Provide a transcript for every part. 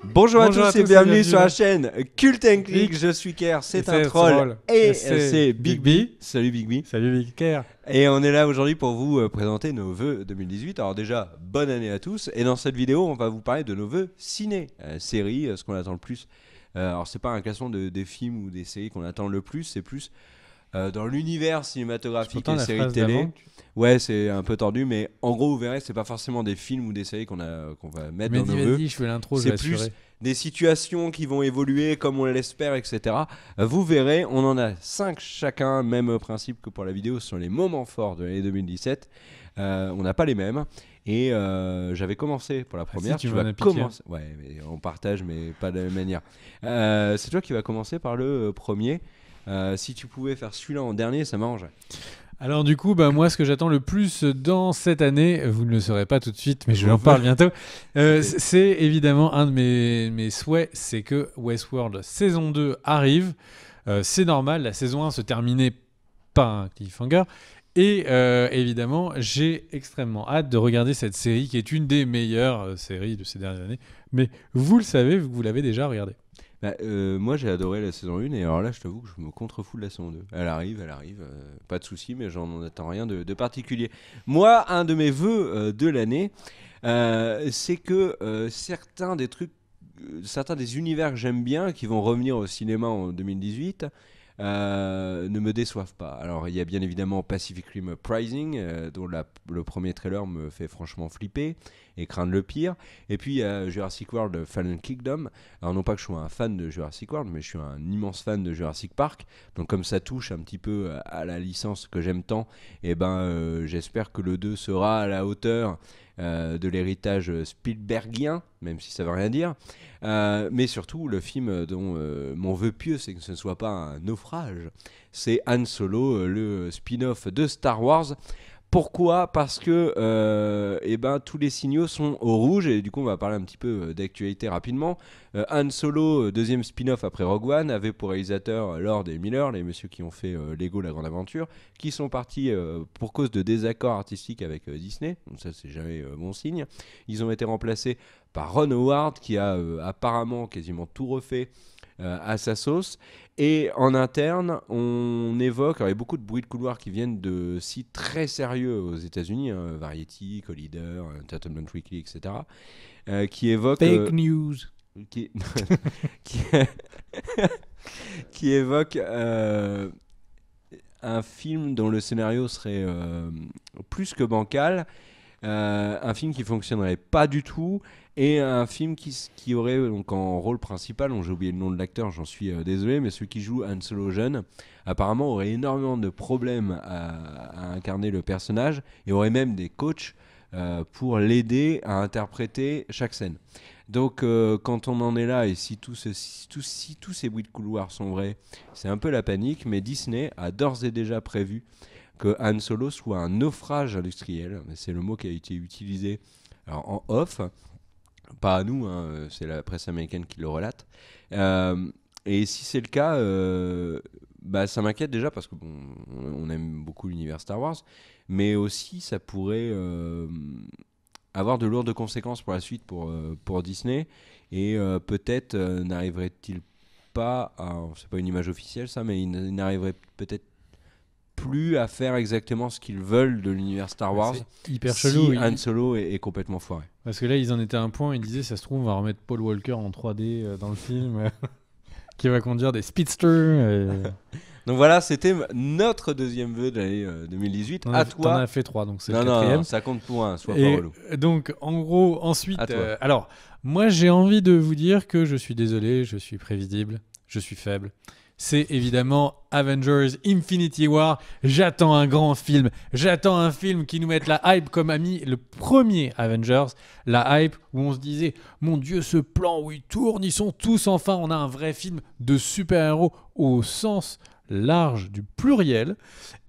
Bonjour à tous et bienvenue sur la chaîne Cult & Click. Je suis Ker, c'est un troll et c'est Big B. Salut Big B. Salut Big Ker. Et on est là aujourd'hui pour vous présenter nos vœux 2018. Alors déjà, bonne année à tous. Et dans cette vidéo, on va vous parler de nos vœux ciné, séries, ce qu'on attend le plus. Alors c'est pas un classement des films ou des séries qu'on attend le plus, c'est plus dans l'univers cinématographique et séries de télé. Ouais, c'est un peu tordu, mais en gros, vous verrez, c'est pas forcément des films ou des séries qu'on va mettre dans nos vœux. Je fais l'intro, c'est plus des situations qui vont évoluer comme on l'espère, etc. Vous verrez, on en a 5 chacun, même principe que pour la vidéo, ce sont les moments forts de l'année 2017. On n'a pas les mêmes. Et j'avais commencé pour la première. Si tu vas commencer. Ouais, mais on partage, mais pas de la même manière. C'est toi qui vas commencer par le premier. Si tu pouvais faire celui-là en dernier, ça m'arrangerait. Alors du coup, moi, ce que j'attends le plus dans cette année, vous ne le saurez pas tout de suite, mais je vous en parle bientôt, c'est évidemment un de mes souhaits, c'est que Westworld saison 2 arrive. C'est normal, la saison 1 se terminait par un cliffhanger. Et évidemment, j'ai extrêmement hâte de regarder cette série qui est une des meilleures séries de ces dernières années. Mais vous le savez, vous l'avez déjà regardée. Moi j'ai adoré la saison 1 et alors là je t'avoue que je me contrefous de la saison 2. Elle arrive, pas de souci, mais j'en attends rien de particulier. Moi, un de mes vœux de l'année, c'est que certains des univers que j'aime bien, qui vont revenir au cinéma en 2018, ne me déçoivent pas. Alors il y a bien évidemment Pacific Rim Uprising, dont le premier trailer me fait franchement flipper et craindre le pire. Et puis il y a Jurassic World Fallen Kingdom. Alors non pas que je sois un fan de Jurassic World, mais je suis un immense fan de Jurassic Park. Donc comme ça touche un petit peu à la licence que j'aime tant, et j'espère que le 2 sera à la hauteur de l'héritage Spielbergien, même si ça veut rien dire. Mais surtout, le film dont mon vœu pieux, c'est que ce ne soit pas un naufrage. C'est Han Solo, le spin-off de Star Wars. Pourquoi ? Parce que tous les signaux sont au rouge et du coup on va parler un petit peu d'actualité rapidement. Han Solo, deuxième spin-off après Rogue One, avait pour réalisateur Lord et Miller, les messieurs qui ont fait Lego La Grande Aventure, qui sont partis pour cause de désaccords artistiques avec Disney. Donc ça c'est jamais bon signe. Ils ont été remplacés par Ron Howard qui a apparemment quasiment tout refait à sa sauce. Et en interne, on évoque, alors il y a beaucoup de bruits de couloir qui viennent de sites très sérieux aux États-Unis, Variety, Collider, Entertainment Weekly, etc., qui évoquent fake news, qui évoque un film dont le scénario serait plus que bancal. Un film qui fonctionnerait pas du tout et un film qui aurait donc en rôle principal, j'ai oublié le nom de l'acteur, j'en suis désolé, mais celui qui joue Han Solo jeune apparemment aurait énormément de problèmes à incarner le personnage et aurait même des coachs pour l'aider à interpréter chaque scène. Donc quand on en est là et si tous ces bruits de couloir sont vrais, c'est un peu la panique, mais Disney a d'ores et déjà prévu que Han Solo soit un naufrage industriel. C'est le mot qui a été utilisé en off, pas à nous, c'est la presse américaine qui le relate. Et si c'est le cas, ça m'inquiète déjà parce que on aime beaucoup l'univers Star Wars, mais aussi ça pourrait avoir de lourdes conséquences pour la suite pour Disney et peut-être n'arriverait-il pas, c'est pas une image officielle ça, mais il n'arriverait peut-être plus à faire exactement ce qu'ils veulent de l'univers Star Wars. C'est hyper chelou. Han Solo est complètement foiré. Parce que là, ils en étaient à un point, ils disaient, ça se trouve, on va remettre Paul Walker en 3D dans le film, qui va conduire des speedsters. Donc voilà, c'était notre deuxième vœu de l'année 2018. À toi. T'en as fait 3, donc c'est le quatrième. Non, ça compte pour un, sois pas relou. Donc, en gros, ensuite... alors, moi, j'ai envie de vous dire que je suis désolé, je suis prévisible, je suis faible. C'est évidemment Avengers Infinity War. J'attends un grand film. J'attends un film qui nous mette la hype comme a mis le premier Avengers. La hype où on se disait, mon Dieu, ce plan où ils tournent, ils sont tous enfin. On a un vrai film de super-héros au sens large du pluriel.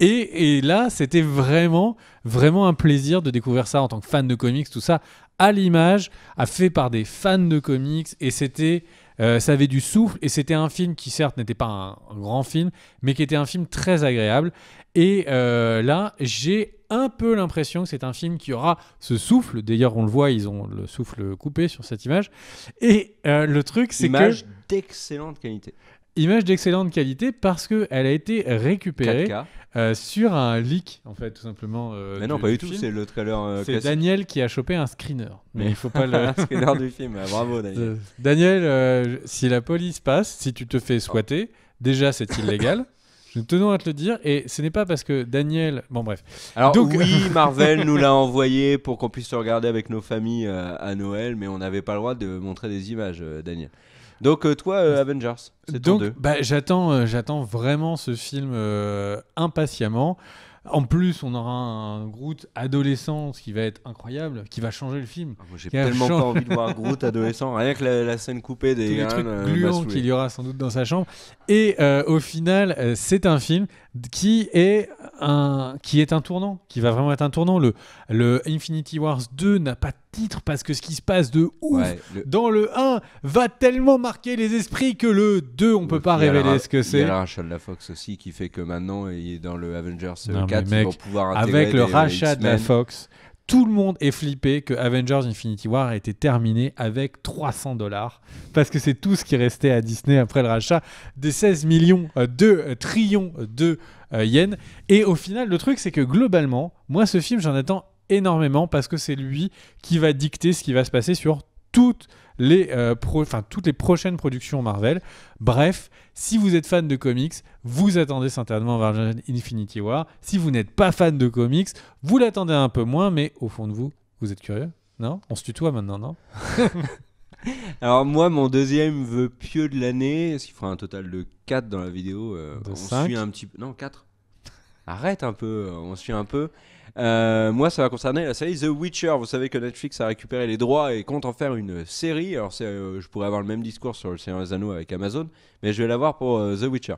Et là, c'était vraiment, vraiment un plaisir de découvrir ça en tant que fan de comics, tout ça, à l'image, fait par des fans de comics. Et c'était... ça avait du souffle et c'était un film qui certes n'était pas un grand film mais qui était un film très agréable Et là, j'ai un peu l'impression que c'est un film qui aura ce souffle. D'ailleurs, on le voit, ils ont le souffle coupé sur cette image. Et le truc, c'est image d'excellente qualité. Image d'excellente qualité parce qu'elle a été récupérée 4K. sur un leak, en fait, tout simplement. Mais non, pas du tout, c'est le trailer c'est classique. Daniel qui a chopé un screener. Mais il faut pas le... Un screener du film, bravo Daniel. Daniel, si la police passe, si tu te fais squatter, déjà c'est illégal. Nous tenons à te le dire, et ce n'est pas parce que Daniel... Bon, bref. Alors donc... oui, Marvel nous l'a envoyé pour qu'on puisse le regarder avec nos familles à Noël, mais on n'avait pas le droit de montrer des images, Daniel. Donc toi, Avengers, c'est ton 2. J'attends vraiment ce film impatiemment. En plus, on aura un Groot adolescent, ce qui va être incroyable, qui va changer le film. Moi, j'ai tellement pas envie de voir Groot adolescent. Rien que la scène coupée des tous les trucs gluants qu'il y aura sans doute dans sa chambre. Et au final, c'est un film qui est un tournant, qui va vraiment être un tournant. Le Infinity Wars 2 n'a pas de titre parce que ce qui se passe de ouf dans le 1 va tellement marquer les esprits que le 2, on peut pas révéler ce que c'est. Il y a le rachat de la Fox aussi qui fait que maintenant, il est dans le Avengers 4, mec, ils vont pouvoir intégrer avec le rachat X-Men. de la Fox, tout le monde est flippé que Avengers Infinity War a été terminé avec $300 parce que c'est tout ce qui restait à Disney après le rachat des 16 millions de trillions de yens. Et au final, le truc, c'est que globalement, moi, ce film, j'en attends énormément parce que c'est lui qui va dicter ce qui va se passer sur toutes les prochaines productions Marvel. Bref, si vous êtes fan de comics, vous attendez certainement Avengers Infinity War. Si vous n'êtes pas fan de comics, vous l'attendez un peu moins, mais au fond de vous, vous êtes curieux, non ? On se tutoie maintenant, non ? Alors moi, mon deuxième vœu pieux de l'année, ce qui fera un total de 4 dans la vidéo, on 5. suit un petit peu... Non, 4. Arrête un peu, on suit un peu. Moi, ça va concerner la série The Witcher. Vous savez que Netflix a récupéré les droits et compte en faire une série. Alors, je pourrais avoir le même discours sur Le Seigneur des Anneaux avec Amazon, mais je vais l'avoir pour The Witcher.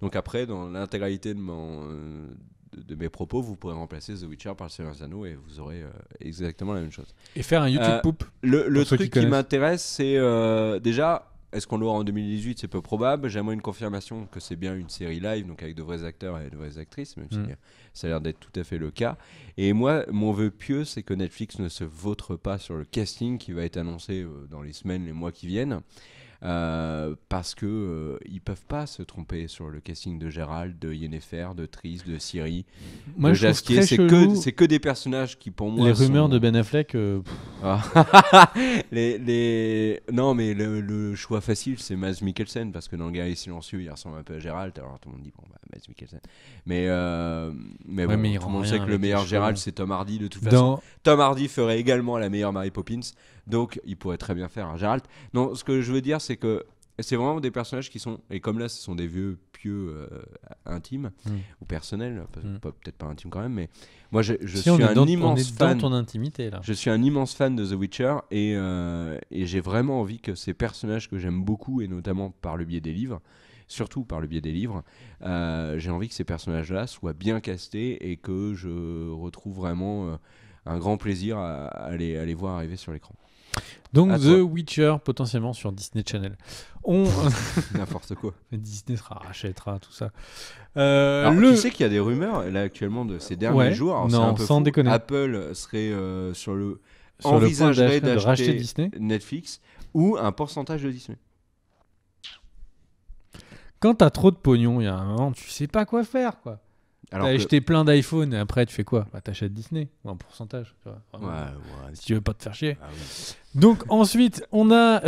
Donc après, dans l'intégralité de mes propos, vous pourrez remplacer The Witcher par Le Seigneur des Anneaux et vous aurez exactement la même chose. Et faire un YouTube Poop. Le truc qui m'intéresse, c'est déjà... Est-ce qu'on l'aura en 2018 ? C'est peu probable. J'aimerais une confirmation que c'est bien une série live, donc avec de vrais acteurs et de vraies actrices, même si ça a l'air d'être tout à fait le cas. Et moi, mon vœu pieux, c'est que Netflix ne se vautre pas sur le casting qui va être annoncé dans les semaines, les mois qui viennent. Parce que ils peuvent pas se tromper sur le casting de Gérald, de Yennefer, de Triss, de Ciri, moi, de je trouve Jasquier. très chelou. C'est que des personnages qui pour moi les rumeurs sont... de Ben Affleck. Non, mais le choix facile, c'est Mads Mikkelsen parce que dans Le Guerrier Silencieux, il ressemble un peu à Gérald. Alors tout le monde dit bon, Mads Mikkelsen. Mais bon, mais tout le monde sait que le meilleur Gérald, c'est Tom Hardy de toute façon. Tom Hardy ferait également la meilleure Mary Poppins, donc il pourrait très bien faire un Gérald. Non, ce que je veux dire, c'est que c'est vraiment des personnages qui sont, et comme là, ce sont des vieux pieux intimes ou personnels, peut-être pas intimes quand même, mais moi je suis un immense fan. Dans ton intimité là. Je suis un immense fan de The Witcher et j'ai vraiment envie que ces personnages que j'aime beaucoup, et notamment par le biais des livres, surtout par le biais des livres, j'ai envie que ces personnages-là soient bien castés et que je retrouve vraiment un grand plaisir à les voir arriver sur l'écran. Donc The Witcher potentiellement sur Disney Channel. N'importe quoi. Disney rachètera tout ça. Alors, tu sais qu'il y a des rumeurs là actuellement de ces derniers jours. Alors, non, c'est un peu sans fou. déconner. Apple serait envisagerait d'acheter racheter Disney, Netflix ou un pourcentage de Disney. Quand t'as trop de pognon, il y a un moment, tu sais pas quoi faire, quoi. T'as acheté plein d'iPhone et après tu fais quoi ? T'achètes Disney ou un pourcentage, tu vois, si tu veux pas te faire chier. Oui. Donc ensuite on a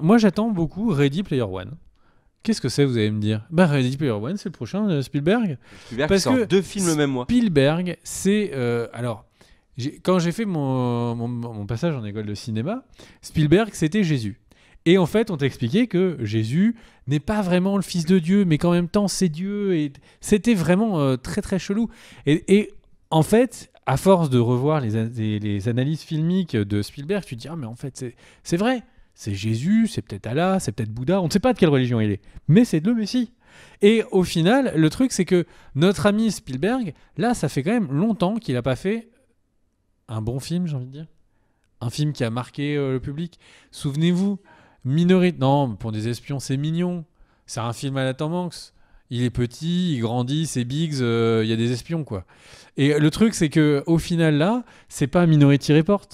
moi j'attends beaucoup Ready Player One. Qu'est-ce que c'est, vous allez me dire ? Ready Player One, c'est le prochain Spielberg. Parce que 2 films le même mois. Spielberg, c'est quand j'ai fait mon passage en école de cinéma, Spielberg c'était Jésus. Et en fait, on t'expliquait que Jésus n'est pas vraiment le fils de Dieu, mais qu'en même temps, c'est Dieu. Et c'était vraiment très, très chelou. Et en fait, à force de revoir les analyses filmiques de Spielberg, tu te dis « Ah, mais en fait, c'est vrai. C'est Jésus, c'est peut-être Allah, c'est peut-être Bouddha. On ne sait pas de quelle religion il est. Mais c'est le Messie. » Et au final, le truc, c'est que notre ami Spielberg, là, ça fait quand même longtemps qu'il n'a pas fait un bon film, j'ai envie de dire. Un film qui a marqué le public. Souvenez-vous, Minority, non, pour des espions, c'est mignon. C'est un film à la Tom Hanks. Il est petit, il grandit, c'est Biggs, il y a des espions, quoi. Et le truc, c'est que au final, là, c'est pas Minority Report.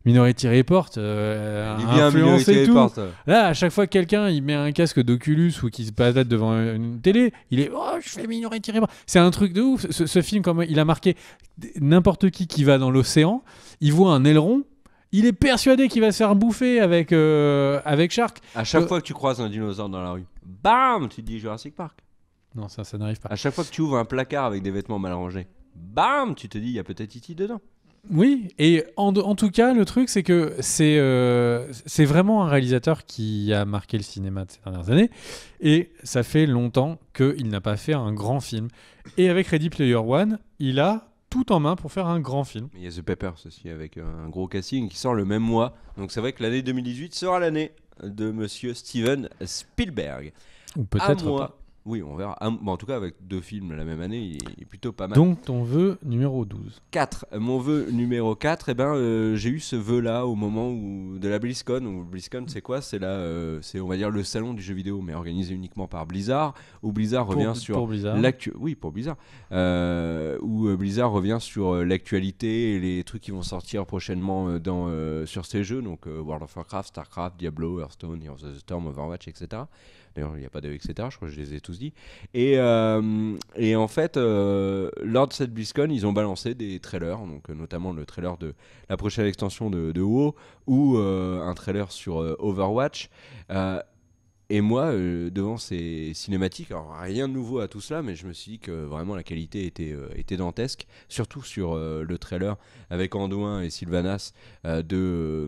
Minority Report, influence et tout. Là, à chaque fois que quelqu'un il met un casque d'Oculus ou qu'il se balade devant une télé, il est je fais Minority Report. C'est un truc de ouf. Ce film, comme il a marqué n'importe qui va dans l'océan, il voit un aileron, il est persuadé qu'il va se faire bouffer avec Shark. À chaque fois que tu croises un dinosaure dans la rue, bam, tu te dis Jurassic Park. Non, ça n'arrive pas. À chaque fois que tu ouvres un placard avec des vêtements mal rangés, bam, tu te dis il y a peut-être E.T. dedans. Oui, et en tout cas, le truc, c'est que c'est vraiment un réalisateur qui a marqué le cinéma de ces dernières années, et ça fait longtemps qu'il n'a pas fait un grand film. Et avec Ready Player One, il a tout en main pour faire un grand film. Il y a The Peppers aussi, avec un gros casting qui sort le même mois. Donc c'est vrai que l'année 2018 sera l'année de Monsieur Steven Spielberg. Ou peut-être pas. Oui, on verra. En tout cas, avec 2 films la même année, il est plutôt pas mal. Donc, ton vœu numéro 12. 4. Mon vœu numéro 4, j'ai eu ce vœu-là au moment de la BlizzCon. BlizzCon, c'est quoi ? C'est c'est, on va dire, le salon du jeu vidéo, mais organisé uniquement par Blizzard, où Blizzard revient sur pour Blizzard. Oui, pour Blizzard. Où Blizzard revient sur l'actualité et les trucs qui vont sortir prochainement sur ces jeux, donc World of Warcraft, Starcraft, Diablo, Hearthstone, Heroes of the Storm, Overwatch, etc. D'ailleurs, il n'y a pas de etc. Je crois que je les ai tous dit. Et en fait, lors de cette BlizzCon, ils ont balancé des trailers, donc notamment le trailer de la prochaine extension de WoW ou un trailer sur Overwatch. Et moi, devant ces cinématiques, alors rien de nouveau à tout cela, mais je me suis dit que vraiment la qualité était dantesque, surtout sur le trailer avec Anduin et Sylvanas de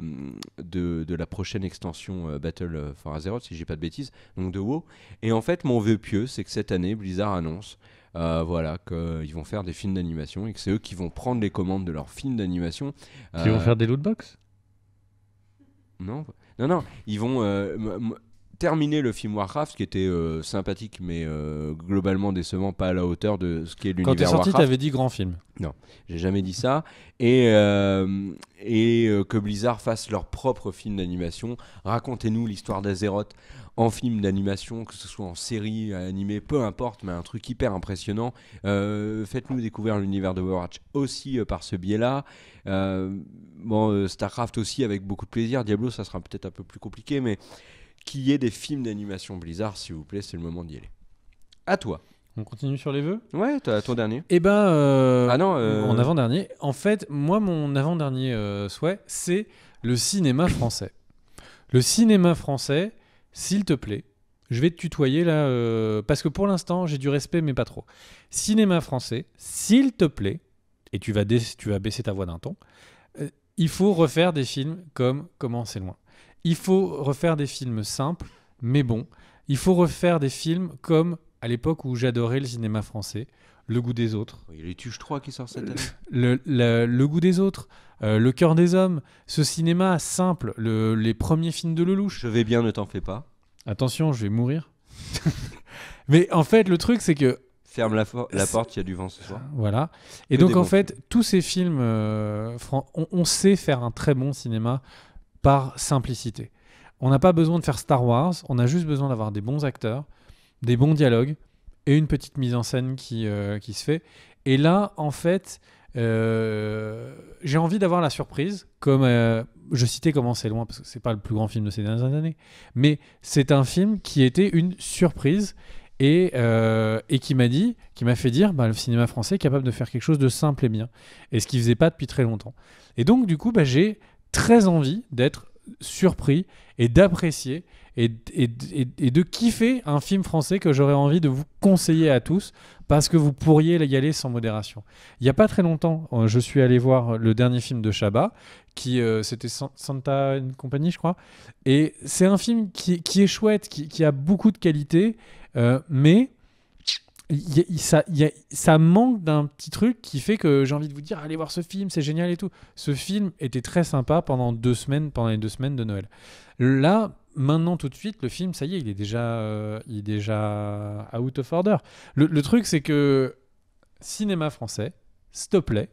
la prochaine extension Battle for Azeroth, si je dis pas de bêtises, donc de WoW. Et en fait, mon vœu pieux, c'est que cette année, Blizzard annonce qu'ils vont faire des films d'animation et que c'est eux qui vont prendre les commandes de leurs films d'animation. Qui vont faire des lootbox ? Non, ils vont... terminer le film Warcraft qui était sympathique mais globalement décevant, pas à la hauteur de ce qui est l'univers Warcraft. Quand t'es sorti, t'avais dit grand film. Non, j'ai jamais dit ça. Et que Blizzard fasse leur propre film d'animation. Racontez-nous l'histoire d'Azeroth en film d'animation, que ce soit en série, animé, peu importe, mais un truc hyper impressionnant. Faites-nous découvrir l'univers de Overwatch aussi par ce biais-là. Starcraft aussi avec beaucoup de plaisir. Diablo, ça sera peut-être un peu plus compliqué, mais qu'il y ait des films d'animation Blizzard, s'il vous plaît, c'est le moment d'y aller. À toi. On continue sur les vœux ? Ouais, t'as ton dernier. Eh ben, en avant-dernier. En fait, moi, mon avant-dernier souhait, c'est le cinéma français. Le cinéma français, s'il te plaît, je vais te tutoyer là, parce que pour l'instant, j'ai du respect, mais pas trop. Cinéma français, s'il te plaît, et tu vas baisser ta voix d'un ton, il faut refaire des films comme Comment c'est loin. Il faut refaire des films simples, mais bons. Il faut refaire des films comme à l'époque où j'adorais le cinéma français, Le Goût des Autres. Il y a les Tuches 3 qui sort cette année. Le Goût des Autres, Le Cœur des Hommes, ce cinéma simple, les premiers films de Lelouch. Je vais bien, ne t'en fais pas. Attention, je vais mourir. Mais en fait, le truc, c'est que... Ferme la porte, il y a du vent ce soir. Voilà. Et donc, en fait, tous ces films, on sait faire un très bon cinéma par simplicité. On n'a pas besoin de faire Star Wars, on a juste besoin d'avoir des bons acteurs, des bons dialogues et une petite mise en scène qui se fait. Et là, en fait, j'ai envie d'avoir la surprise, comme je citais Comment c'est loin, parce que c'est pas le plus grand film de ces dernières années, mais c'est un film qui était une surprise et qui m'a fait dire le cinéma français est capable de faire quelque chose de simple et bien, et ce qu'il faisait pas depuis très longtemps. Et donc, du coup, j'ai très envie d'être surpris et d'apprécier et de kiffer un film français que j'aurais envie de vous conseiller à tous parce que vous pourriez y aller sans modération. Il n'y a pas très longtemps, je suis allé voir le dernier film de Chabat, qui c'était Santa & Compagnie, je crois, et c'est un film qui est chouette, qui a beaucoup de qualité, mais ça manque d'un petit truc qui fait que j'ai envie de vous dire allez voir ce film, c'est génial et tout. Ce film était très sympa pendant les 2 semaines de Noël. Là, maintenant tout de suite, le film, ça y est, il est déjà out of order. Le truc, c'est que cinéma français, s'il te plaît,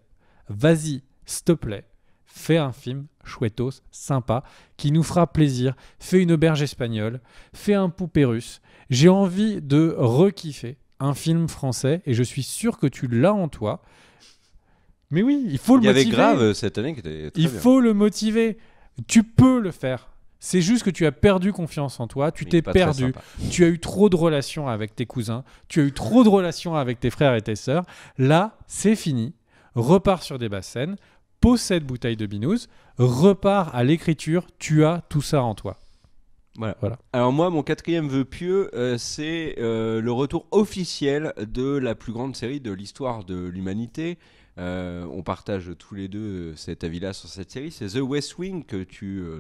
vas-y, s'il te plaît, fais un film chouettos, sympa, qui nous fera plaisir. Fais une auberge espagnole, fais un poupée russe. J'ai envie de re-kiffer un film français et je suis sûr que tu l'as en toi. Mais oui, il faut le motiver. Il y avait Grave cette année qui était très bien. Il faut le motiver. Tu peux le faire. C'est juste que tu as perdu confiance en toi, tu t'es perdu, tu as eu trop de relations avec tes cousins, tu as eu trop de relations avec tes frères et tes sœurs. Là, c'est fini. Repars sur des basses scènes, pose cette bouteille de binouze, repars à l'écriture, tu as tout ça en toi. Voilà. Alors moi, mon 4e vœu pieux, c'est le retour officiel de la plus grande série de l'histoire de l'humanité. On partage tous les deux cet avis-là sur cette série. C'est The West Wing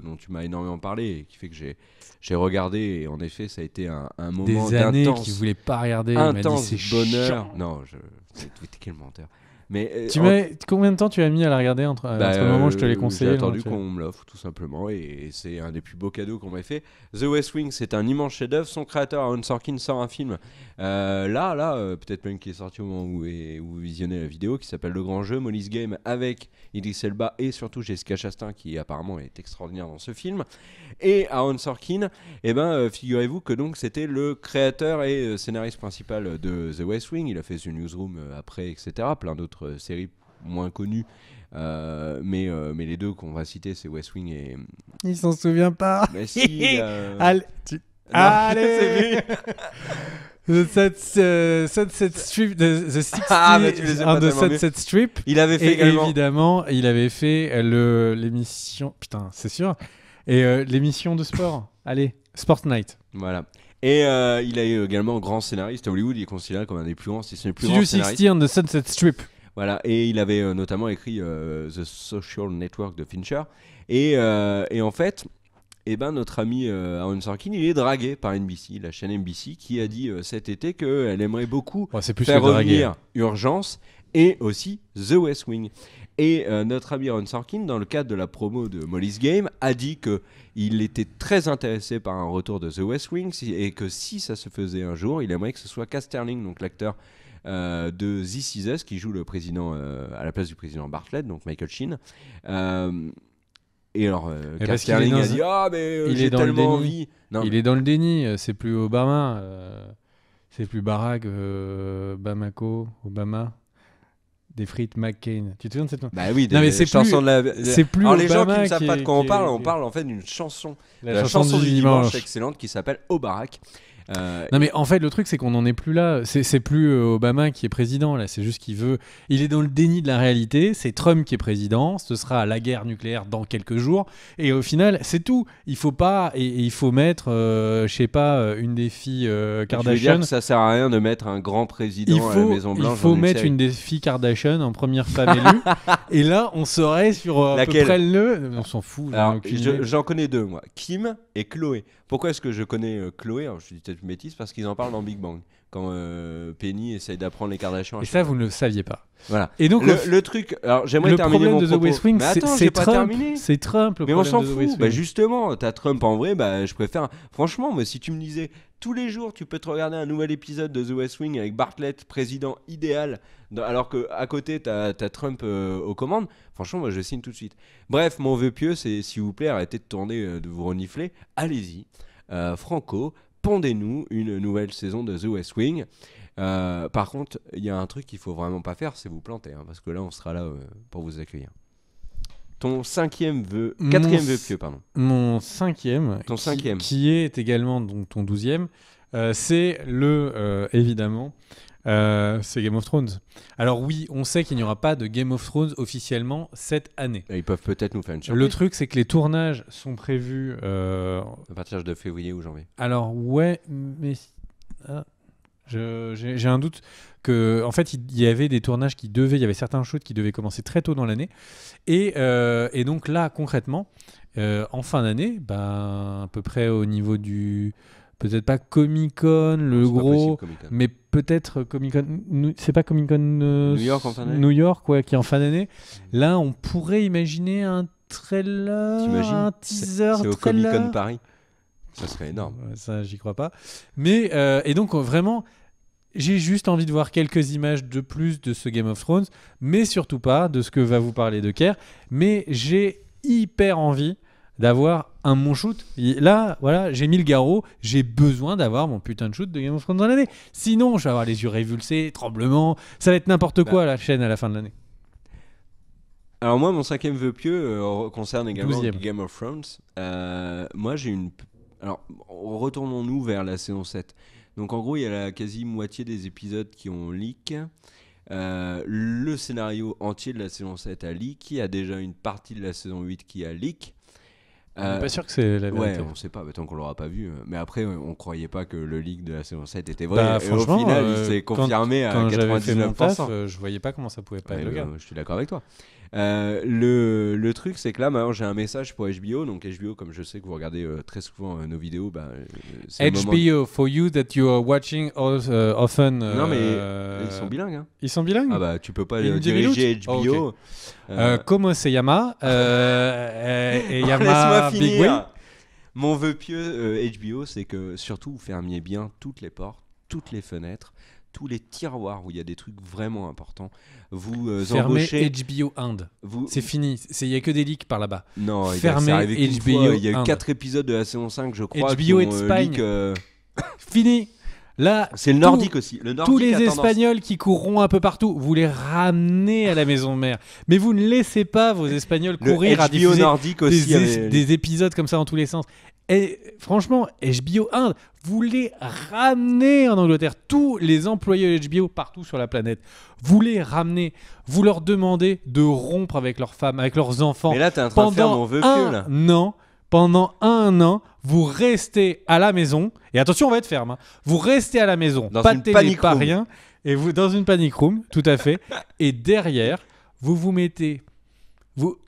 dont tu m'as énormément parlé et qui fait que j'ai regardé. Et en effet, ça a été un moment d'intense. Des années qu'il voulait pas regarder. Intense il m'a dit, c'est bonheur. chiant. Non, quel menteur. Mais combien de temps tu as mis à la regarder entre le moment où je te l'ai conseillé? J'ai attendu qu'on me l'offre tout simplement et c'est un des plus beaux cadeaux qu'on m'ait fait. The West Wing, c'est un immense chef-d'œuvre. Son créateur Aaron Sorkin sort un film peut-être même qui est sorti au moment où vous visionnez la vidéo, qui s'appelle Le Grand Jeu, Molly's Game, avec Idris Elba et surtout Jessica Chastain qui apparemment est extraordinaire dans ce film. Et Aaron Sorkin, figurez-vous que donc c'était le créateur et scénariste principal de The West Wing. Il a fait The Newsroom après, etc. Plein d'autres séries moins connues, mais les deux qu'on va citer, c'est West Wing et... Il s'en souvient pas. Mais si, Allez, allez. The Sunset Strip, The 60 de Sunset Strip. Il avait fait évidemment, il avait fait l'émission. Putain, c'est sûr. Et l'émission de sport. Allez, Sport Night. Voilà. Et il a eu également grand scénariste à Hollywood. Il est considéré comme un des plus grands, si ce n'est le plus grand scénariste. Studio 60 on the Sunset Strip. Voilà. Et il avait notamment écrit The Social Network de Fincher. Et en fait, notre ami Aaron Sorkin, il est dragué par NBC, la chaîne NBC, qui a dit cet été qu'elle aimerait beaucoup faire revenir Urgence et aussi The West Wing. Et notre ami Aaron Sorkin, dans le cadre de la promo de Molly's Game, a dit qu'il était très intéressé par un retour de The West Wing et que si ça se faisait un jour, il aimerait que ce soit Cass Sterling, donc l'acteur de This Is Us, qui joue le président à la place du président Bartlett, donc Michael Sheen. Et alors, Cass Sterling a dit j'ai tellement envie. Non. Il est dans le déni, c'est plus Obama, c'est plus Barack, Obama. Des frites McCain. Tu te souviens de cette... Bah oui, des chansons de la... C'est plus alors Obama les gens qui ne savent pas de quoi on qui... parle en fait d'une chanson. La chanson du dimanche excellente qui s'appelle Au Barack. Non mais en fait le truc c'est qu'on n'en est plus là, c'est plus Obama qui est président là, c'est juste qu'il veut, il est dans le déni de la réalité, c'est Trump qui est président, ce sera la guerre nucléaire dans quelques jours et au final c'est tout, il faut pas et il faut mettre je sais pas une des filles Kardashian. Je veux dire que ça sert à rien de mettre un grand président à la Maison Blanche. Il faut mettre une des filles Kardashian en première femme élue et là on saurait sur à peu près on s'en fout. Alors, j'en connais deux moi, Kim et Chloé. Pourquoi est-ce que je connais Chloé? Alors, je dis peut-être une bêtise, parce qu'ils en parlent dans Big Bang, quand Penny essaye d'apprendre les Kardashians. Et ça, vous ne le saviez pas. Voilà. Et donc, le truc, alors j'aimerais terminer mon propos. Le problème de The West Wing, c'est Trump. Terminé. C'est Trump, le mais problème on s'en de The fout. West Wing. Bah justement, t'as Trump en vrai, je préfère... Franchement, moi, si tu me disais, tous les jours, tu peux te regarder un nouvel épisode de The West Wing avec Bartlett, président idéal, alors qu'à côté, t'as Trump aux commandes, franchement, moi, je signe tout de suite. Bref, mon vœu pieux, c'est, s'il vous plaît, arrêtez de tourner, de vous renifler. Allez-y. Franco, pondez-nous une nouvelle saison de The West Wing. Par contre, il y a un truc qu'il faut vraiment pas faire, c'est vous planter, parce que là, on sera là pour vous accueillir. Ton quatrième vœu pieux, pardon. Mon cinquième, qui est également donc ton 12e, c'est évidemment, c'est Game of Thrones. Alors oui, on sait qu'il n'y aura pas de Game of Thrones officiellement cette année. Ils peuvent peut-être nous faire une surprise. Le truc, c'est que les tournages sont prévus... à partir de février ou janvier. Alors ouais, mais... j'ai un doute que, en fait, il y avait des tournages il y avait certains shoots qui devaient commencer très tôt dans l'année. Et donc là, concrètement, en fin d'année, à peu près au niveau du... Peut-être pas Comic-Con, gros, Comic-Con. Mais peut-être Comic-Con. C'est pas Comic-Con New York en fin d'année. New York, qui est en fin d'année. Là, on pourrait imaginer un trailer, un teaser. C'est au Comic-Con Paris. Ça serait énorme. Ça, j'y crois pas. Mais et donc vraiment, j'ai juste envie de voir quelques images de plus de ce Game of Thrones, mais surtout pas de ce que va vous parler de Kerr. Mais j'ai hyper envie d'avoir un mon shoot. Là, voilà, j'ai mis le garrot, j'ai besoin d'avoir mon putain de shoot de Game of Thrones dans l'année. Sinon, je vais avoir les yeux révulsés, tremblements, ça va être n'importe quoi la chaîne à la fin de l'année. Alors moi, mon 5e vœu pieux concerne également 12e. Game of Thrones. Moi, j'ai une... Alors, retournons-nous vers la saison 7. Donc en gros, il y a la quasi moitié des épisodes qui ont leak. Le scénario entier de la saison 7 a leak. Il y a déjà une partie de la saison 8 qui a leak. On n'est pas sûr que c'est la vérité. Ouais, on sait pas, tant qu'on l'aura pas vu. Mais après, on croyait pas que le leak de la saison 7 était vrai. Bah, et franchement, au final, il s'est confirmé quand à 99%. j'avais fait mon taf, je voyais pas comment ça pouvait pas être le cas. Je suis d'accord avec toi. Le truc, c'est que là, maintenant, j'ai un message pour HBO. Donc HBO, comme je sais que vous regardez très souvent nos vidéos, c'est HBO, for you that you are watching often. Non, mais ils sont bilingues. Hein. Ils sont bilingues. Ah bah, tu peux pas diriger HBO. Oh, okay. Como se llama et llama Laisse-moi Big finir. Way. Mon vœu pieux HBO, c'est que surtout vous fermiez bien toutes les portes, toutes les fenêtres, tous les tiroirs où il y a des trucs vraiment importants. Vous fermez embauchez HBO Inde. C'est fini. Il y a que des leaks par là-bas. Non, fermez HBO. Il y a eu 4 épisodes de la saison 5, je crois. HBO Espagne. Fini. Là, c'est le nordique aussi. Tous les Espagnols qui courront un peu partout, vous les ramenez à la maison mère. Mais vous ne laissez pas vos Espagnols courir à diffuser nordique aussi des épisodes comme ça dans tous les sens. Et franchement, HBO Inde, vous les ramenez en Angleterre. Tous les employés de HBO partout sur la planète, vous les ramenez. Vous leur demandez de rompre avec leurs femmes, avec leurs enfants. Mais là, t'es en train de faire mon vœu pieux, là. Pendant un an, vous restez à la maison. Et attention, on va être ferme. Hein. Vous restez à la maison, pas de télé, pas rien. Et vous dans une panic room, tout à fait. Et derrière, vous mettez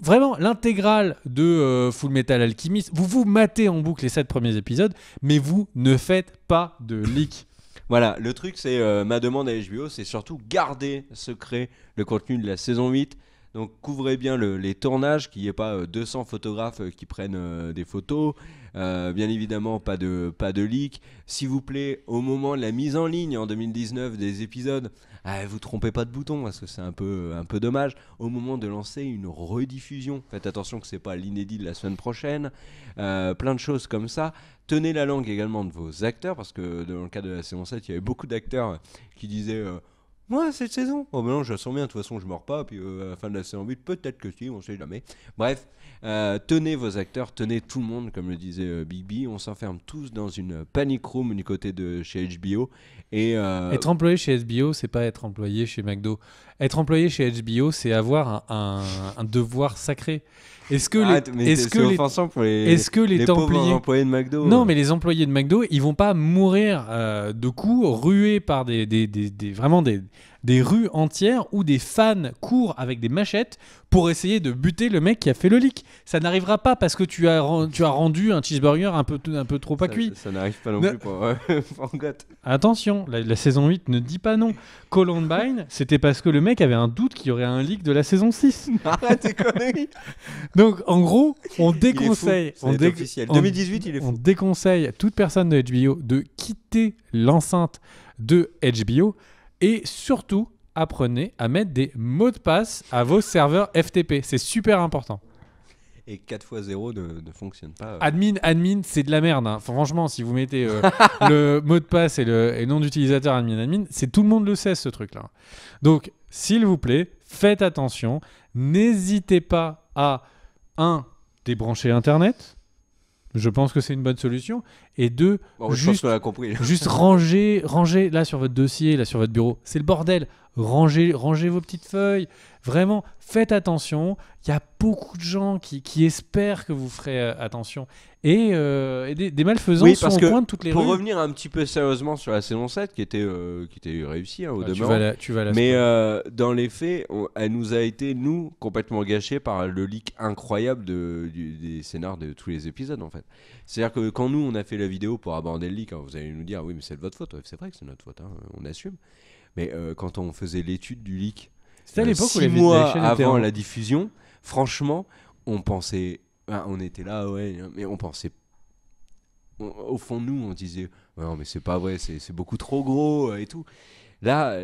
vraiment l'intégrale de Full Metal Alchemist. Vous matez en boucle les 7 premiers épisodes, mais vous ne faites pas de leak. Voilà, le truc, c'est ma demande à HBO, c'est surtout garder secret le contenu de la saison 8. Donc couvrez bien les tournages, qu'il n'y ait pas 200 photographes qui prennent des photos. Bien évidemment, pas de leak. S'il vous plaît, au moment de la mise en ligne en 2019 des épisodes, vous trompez pas de bouton parce que c'est un peu dommage. Au moment de lancer une rediffusion, faites attention que c'est pas l'inédit de la semaine prochaine. Plein de choses comme ça. Tenez la langue également de vos acteurs parce que dans le cas de la saison 7, il y avait beaucoup d'acteurs qui disaient... Moi, cette saison, oh ben non, je sens bien, de toute façon, je meurs pas. Puis à la fin de la saison 8, peut-être que si, on sait jamais. Bref, tenez vos acteurs, tenez tout le monde, comme le disait Big B. On s'enferme tous dans une panic room du côté de chez HBO. Être employé chez HBO, c'est pas être employé chez McDo. Être employé chez HBO, c'est avoir un devoir sacré. Est-ce que les pauvres employés de McDo Non, mais les employés de McDo, ils vont pas mourir de coups, rués par vraiment des rues entières où des fans courent avec des machettes pour essayer de buter le mec qui a fait le leak. Ça n'arrivera pas parce que tu as rendu un cheeseburger un peu trop pas cuit. Ça n'arrive pas non plus pour Goth. Attention, la saison 8 ne dit pas non. Columbine, c'était parce que le mec avait un doute qu'il y aurait un leak de la saison 6. Arrête tes conneries. Donc en gros, on déconseille. Officiel. 2018, il est fou. On déconseille à toute personne de HBO de quitter l'enceinte de HBO et surtout apprenez à mettre des mots de passe à vos serveurs FTP. C'est super important. Et 4x0 ne fonctionne pas. Admin, c'est de la merde. Hein. Franchement, si vous mettez le mot de passe et le nom d'utilisateur admin, c'est tout le monde le sait ce truc-là. Donc, s'il vous plaît, faites attention. N'hésitez pas à débrancher Internet. Je pense que c'est une bonne solution. Et 2, je pense qu'on l'a compris. Juste ranger là sur votre dossier, là sur votre bureau. C'est le bordel. Rangez vos petites feuilles. Vraiment, faites attention. Il y a beaucoup de gens qui espèrent que vous ferez attention. Et des malfaisants sont au coin de toutes les rues. Pour revenir un petit peu sérieusement sur la saison 7, qui était réussie au demeurant. Tu vas la mais dans les faits, elle nous a été, complètement gâchée par le leak incroyable des scénars de tous les épisodes, en fait. C'est-à-dire que quand nous, on a fait la vidéo pour aborder le leak, hein, vous allez nous dire, oui, mais c'est de votre faute. C'est vrai que c'est notre faute, hein, on assume. Mais quand on faisait l'étude du leak, c'était à l'époque où 6 mois avant la diffusion, franchement, on pensait... on était là, ouais, mais on pensait... au fond de nous, on disait, non, mais c'est pas vrai, c'est beaucoup trop gros et tout. Là,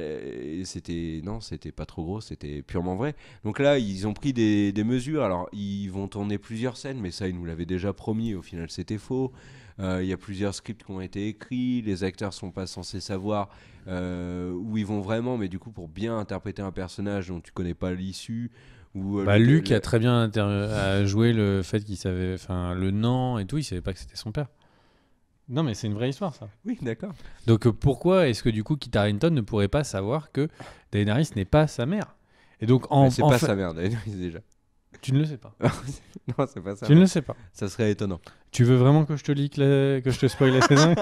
c'était pas trop gros, c'était purement vrai. Donc là, ils ont pris des mesures. Alors, ils vont tourner plusieurs scènes, mais ça, ils nous l'avaient déjà promis. Au final, c'était faux. Il y a plusieurs scripts qui ont été écrits. Les acteurs sont pas censés savoir où ils vont vraiment, mais du coup, pour bien interpréter un personnage dont tu connais pas l'issue. Luc a très bien a joué le fait qu'il savait, enfin, le nom et tout, il savait pas que c'était son père. Non, mais c'est une vraie histoire, ça. Oui, d'accord. Donc pourquoi est-ce que du coup Kit Harington ne pourrait pas savoir que Daenerys n'est pas sa mère? Et donc c'est pas sa mère, Daenerys, déjà. Tu ne le sais pas. Non, c'est pas ça. Tu ne le sais pas. Ça serait étonnant. Tu veux vraiment que je te leak que je te spoil la saison?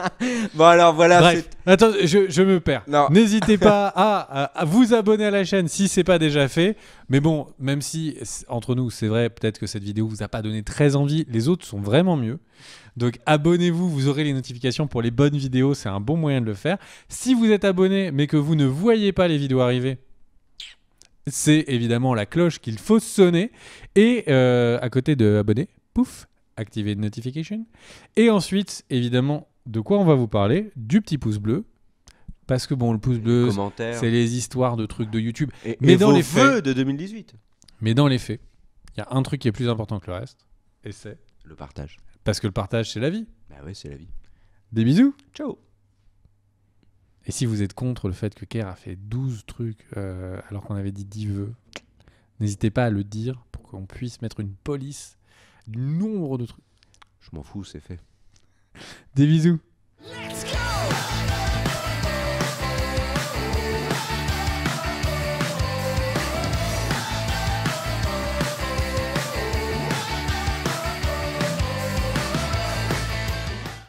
Bon, alors voilà. Bref, attends, je me perds. Non. N'hésitez pas à vous abonner à la chaîne si c'est pas déjà fait. Mais bon, même si entre nous, c'est vrai, peut-être que cette vidéo vous a pas donné très envie, les autres sont vraiment mieux. Donc abonnez-vous, vous aurez les notifications pour les bonnes vidéos, c'est un bon moyen de le faire. Si vous êtes abonné mais que vous ne voyez pas les vidéos arriver, c'est évidemment la cloche qu'il faut sonner. Et à côté de abonner, pouf, activer une notification. Et ensuite, évidemment, de quoi on va vous parler? Du petit pouce bleu. Parce que bon, le pouce bleu, c'est les histoires de trucs de YouTube. Mais dans les faits de 2018. Mais dans les faits, il y a un truc qui est plus important que le reste. Et c'est le partage. Parce que le partage, c'est la vie. Bah ouais, c'est la vie. Des bisous. Ciao. Et si vous êt contre le fait que Kerr a fait 12 trucs alors qu'on avait dit 10 vœux, n'hésitez pas à le dire pour qu'on puisse mettre une police du nombre de trucs. Je m'en fous, c'est fait. Des bisous. Let's go!